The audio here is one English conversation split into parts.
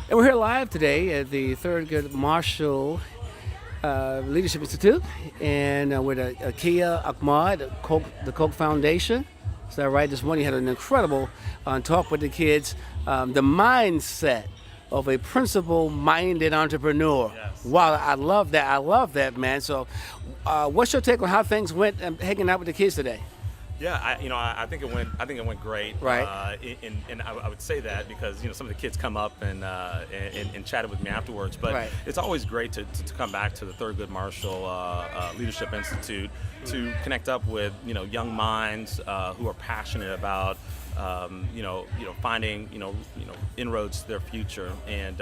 And we're here live today at the Thurgood Marshall Leadership Institute, and with Askia Ahmad, the Koch Foundation. Is that right? This morning you had an incredible talk with the kids. The mindset of a principle-minded entrepreneur. Yes. Wow, I love that. I love that, man. So, what's your take on how things went hanging out with the kids today? Yeah, I think it went. I think it went great. Right. And I would say that because some of the kids come up and chatted with me afterwards. But Right. it's always great to come back to the Thurgood Marshall Leadership Institute to connect up with young minds who are passionate about finding inroads to their future, and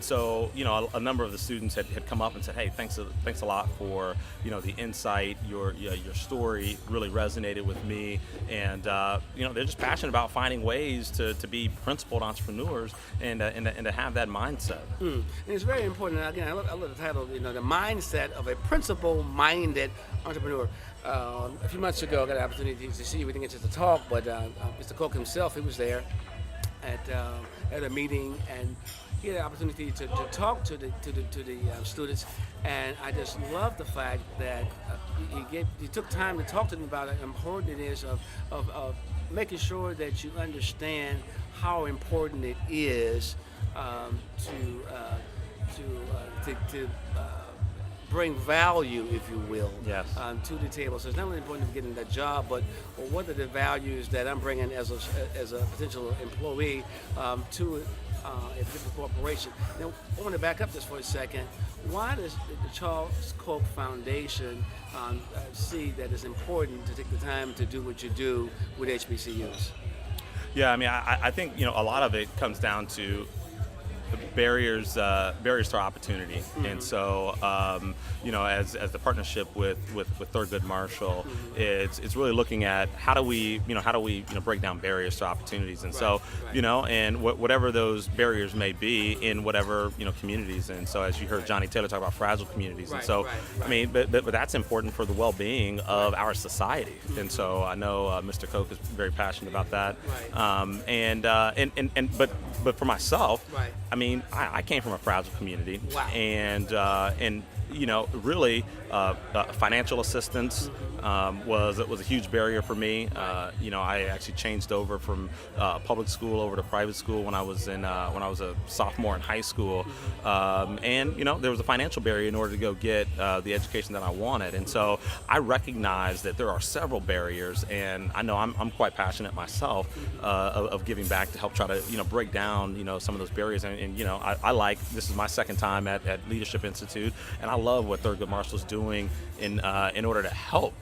so a number of the students had come up and said, hey, thanks a lot for the insight. Your story really resonated with me, and they're just passionate about finding ways to be principled entrepreneurs and to have that mindset. And it's very important. And again, I love the title. The mindset of a principle-minded entrepreneur. A few months ago, I got an opportunity to see. We didn't get to talk, but Mr. Koch himself, he was there at a meeting, and he had an opportunity to talk to the students. And I just love the fact that he took time to talk to them about how important it is of making sure that you understand how important it is to bring value, if you will, Yes. to the table. So it's not only important to getting that job, but what are the values that I'm bringing as a potential employee to a particular corporation. Now, I want to back up just for a second. Why does the Charles Koch Foundation see that it's important to take the time to do what you do with HBCUs? Yeah, I mean, I think a lot of it comes down to barriers to opportunity, and so as the partnership with Thurgood Marshall, it's really looking at how do we break down barriers to opportunities, and so and whatever those barriers may be in whatever communities, and so as you heard Johnny Taylor talk about fragile communities, and so I mean, but that's important for the well-being of our society, and so I know Mr. Koch is very passionate about that, but for myself, I mean, I came from a fragile community, and really financial assistance was a huge barrier for me. I actually changed over from public school over to private school when I was a sophomore in high school, and there was a financial barrier in order to go get the education that I wanted, and so I recognized that there are several barriers, and I know I'm quite passionate myself of giving back to help try to break down some of those barriers, and I like, this is my second time at Leadership Institute, and I love what Thurgood Marshall's doing in order to help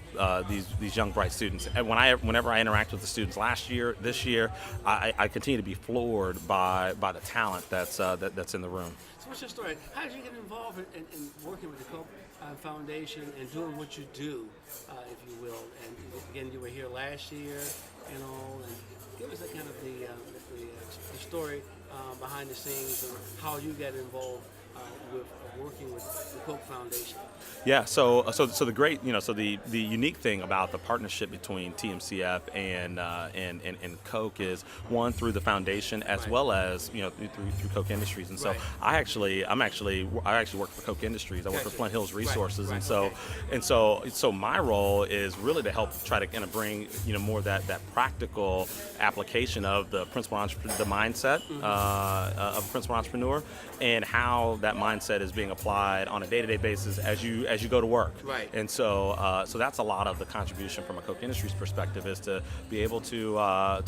these young bright students. And whenever I interact with the students this year, I continue to be floored by the talent that's in the room. So what's your story? How did you get involved in working with the Koch Foundation and doing what you do, if you will? And again, you were here last year and all. And give us kind of the story behind the scenes of how you got involved with working with the Koch Foundation. Yeah, so the great, so the unique thing about the partnership between TMCF and Koch is, one, through the foundation, as well as through Koch Industries, and so I actually work for Koch Industries. I work for Flint Hills Resources, and so my role is really to help try to kind of bring more of that practical application of the the mindset of a principal entrepreneur, and how that mindset is being applied on a day-to-day basis as you go to work. Right. And so that's a lot of the contribution from a Koch Industries perspective, is to be able to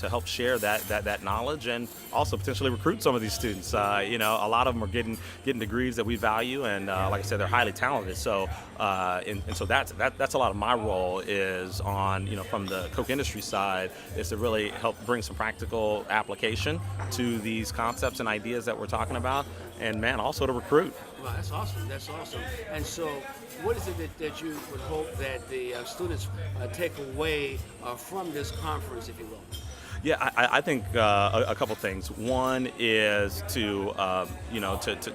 help share that knowledge, and also potentially recruit some of these students. A lot of them are getting degrees that we value, and like I said, they're highly talented. So and so that's a lot of my role is on from the Koch Industries side, is to really help bring some practical application to these concepts and ideas that we're talking about, and also to recruit. Wow, that's awesome. That's awesome. And so, what is it that you would hope that the students take away from this conference, if you will? Yeah, I think a couple things. One is to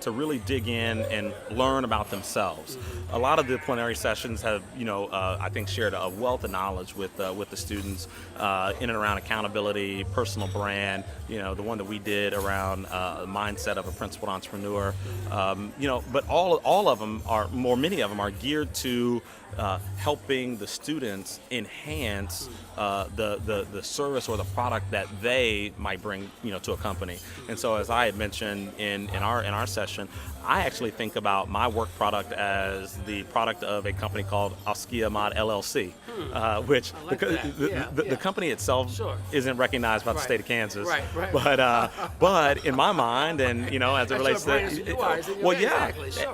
to really dig in and learn about themselves. A lot of the plenary sessions have I think shared a wealth of knowledge with the students in and around accountability, personal brand. The one that we did around the mindset of a principled entrepreneur. But all of them many of them are geared to helping the students enhance the service or the product that they might bring to a company. And so, as I had mentioned in our session, I actually think about my work product as the product of a company called Askia Ahmad LLC, which the company itself isn't recognized by the state of Kansas. Right. But in my mind, and as it relates to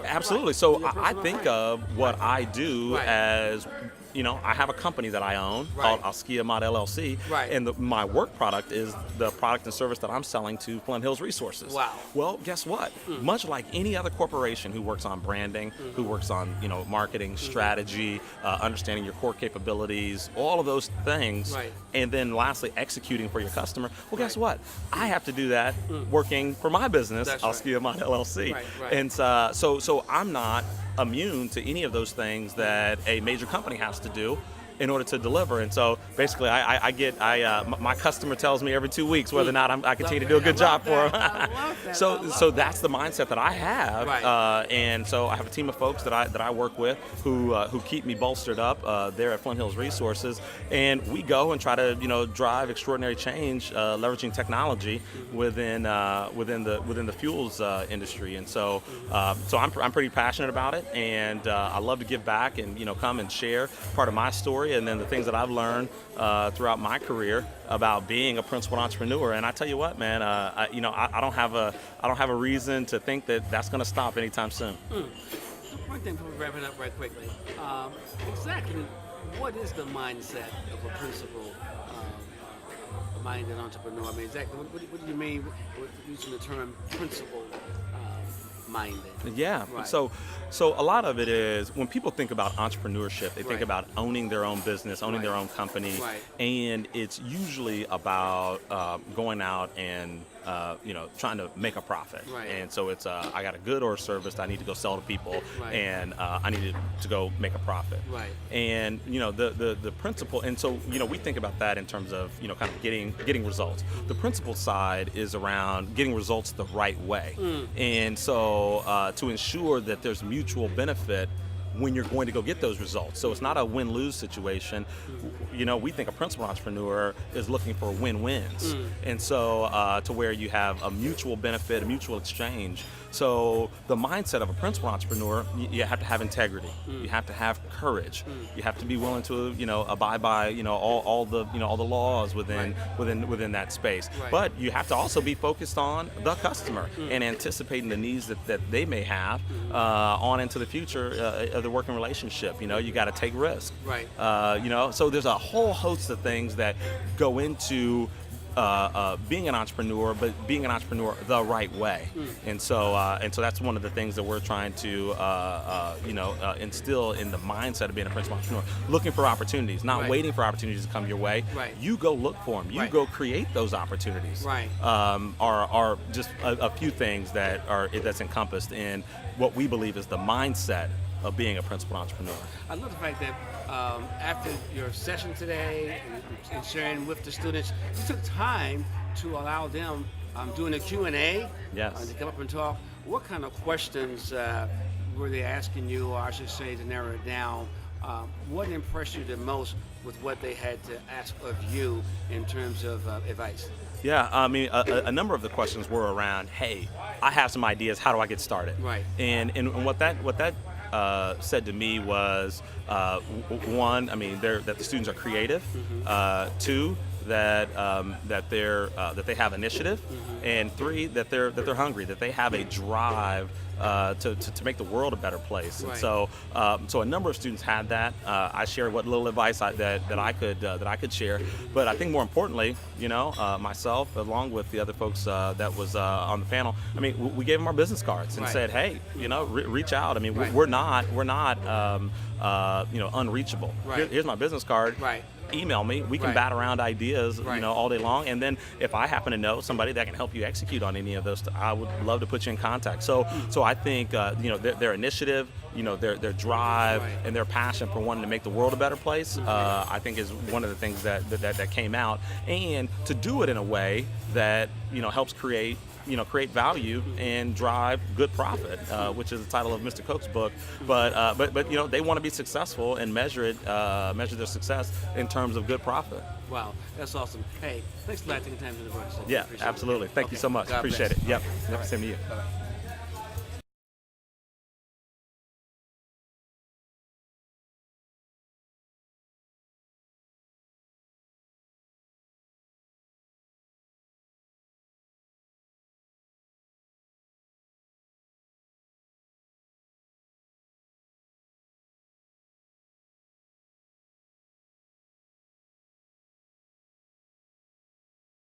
absolutely. So I think of what I do as I have a company that I own called Askia Ahmad LLC, and my work product is the product and service that I'm selling to Flint Hills Resources. Wow. Well, guess what? Much like any other corporation who works on branding, who works on marketing, strategy, understanding your core capabilities, all of those things, and then lastly executing for your customer. Well, guess what? I have to do that working for my business, Askia Ahmad LLC, and so I'm not immune to any of those things that a major company has to do in order to deliver. And so basically my customer tells me every 2 weeks whether or not I continue to do a good job for them. So that's the mindset that I have. And so I have a team of folks that I work with who keep me bolstered up there at Flint Hills Resources, and we go and try to drive extraordinary change leveraging technology within the fuels industry. And so I'm pretty passionate about it, and I love to give back and come and share part of my story and then the things that I've learned throughout my career about being a principled entrepreneur. And I tell you what, man, I don't have a reason to think that that's going to stop anytime soon. One thing before we wrap it up right quickly, exactly what is the mindset of a principled minded entrepreneur? I mean, exactly what do you mean with using the term principled minded? Yeah. So a lot of it is when people think about entrepreneurship, they think about owning their own business, owning their own company, and it's usually about going out and trying to make a profit. And so it's I got a good or a service that I need to go sell to people, and I need to go make a profit. And the principle, and so we think about that in terms of kind of getting results. The principle side is around getting results the right way, and so to ensure that there's mutual benefit when you're going to go get those results. So it's not a win-lose situation. We think a principled entrepreneur is looking for win-wins. And so to where you have a mutual benefit, a mutual exchange. So the mindset of a principled entrepreneur, you have to have integrity. You have to have courage. You have to be willing to, abide by, all the laws within that space. But you have to also be focused on the customer and anticipating the needs that they may have on into the future of the working relationship. You got to take risk. So there's a whole host of things that go into being an entrepreneur, but being an entrepreneur the right way. And so that's one of the things that we're trying to instill in the mindset of being a principal entrepreneur. Looking for opportunities, not waiting for opportunities to come your way. You go look for them. You go create those opportunities. Are just a few things that's encompassed in what we believe is the mindset of being a principal entrepreneur. I love the fact that after your session today and sharing with the students, you took time to allow them doing a Q&A to come up and talk. What kind of questions were they asking you, or I should say, to narrow it down? What impressed you the most with what they had to ask of you in terms of advice? Yeah, I mean, a number of the questions were around, hey, I have some ideas, how do I get started? And what that said to me was, one, I mean, that the students are creative. Two, that they have initiative, and three, that they're hungry, that they have a drive to make the world a better place. And so a number of students had that. I shared what little advice that I could share, but I think more importantly, myself along with the other folks that was on the panel. I mean, we gave them our business cards and said, hey, reach out. I mean, we're not unreachable. Here's my business card. email me. We can Right. bat around ideas, Right. all day long. And then if I happen to know somebody that can help you execute on any of those, I would love to put you in contact. So I think their initiative, their drive, Right. and their passion for wanting to make the world a better place, I think is one of the things that came out. And to do it in a way that helps create value and drive good profit, which is the title of Mr. Koch's book. But they want to be successful and measure their success in terms of good profit. Wow, that's awesome. Hey, thanks a lot for taking time to the work. Yeah, absolutely. Thank you so much. God Appreciate bless. it. Yep. All right. Same to you. Bye-bye.